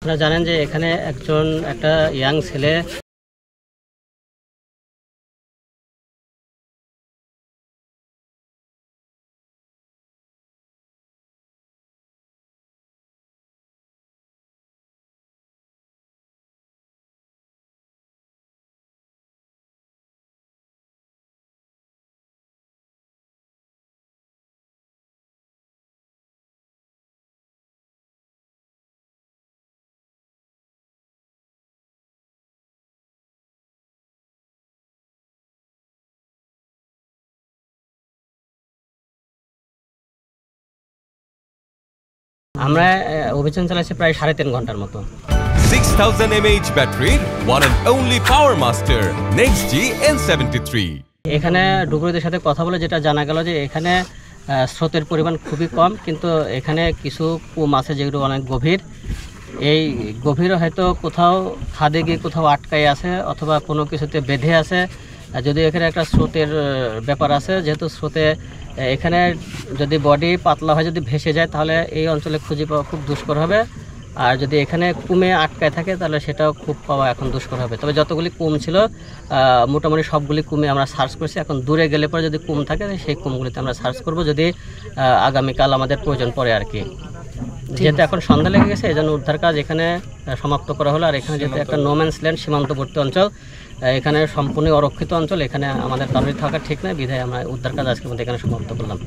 আপনারা জানেন যে এখানে একটা ইয়াং ছেলে আমরা অভিযান চালাচ্ছি প্রায় 3.5 ঘন্টার মতো। 6000 mAh ব্যাটারির one and only power master NextG N73। এখানে ডুবুরিদের সাথে কথা বলে যেটা জানা গেল যে এখানে স্রোতের পরিমাণ খুবই কম, কিন্তু এখানে কিছু কুম আছে যেগুলো অনেক গভীর। এই গভীরে হয়তো কোথাও খাদে গিয়ে কোথাও আটকাই আছে অথবা কোনো কিছুতে বেঁধে আছে। যদি এখানে একটা স্রোতের ব্যাপার আছে, যেহেতু স্রোতে এখানে যদি বডি পাতলা হয়, যদি ভেসে যায়, তাহলে এই অঞ্চলে খুঁজে পাওয়া খুব দুষ্কর হবে। আর যদি এখানে কুমে আটকায় থাকে তাহলে সেটাও খুব পাওয়া এখন দুষ্কর হবে। তবে যতগুলি কুম ছিল মোটামুটি সবগুলি কুমে আমরা সার্চ করছি। এখন দূরে গেলে পরে যদি কুম থাকে সেই কুমগুলিতে আমরা সার্চ করব, যদি আগামীকাল আমাদের প্রয়োজন পড়ে আর কি। যেহেতু এখন সন্ধ্যা লেগে গেছে, এই জন্য উদ্ধার কাজ এখানে সমাপ্ত করা হলো। আর এখানে যেহেতু একটা নোম্যান্স ল্যান্ড, সীমান্তবর্তী অঞ্চল, এখানে সম্পূর্ণ অরক্ষিত অঞ্চল, এখানে আমাদের কারোরই থাকা ঠিক নয়, বিধায় আমরা উদ্ধার কাজ আজকের মধ্যে এখানে সমাপ্ত করলাম।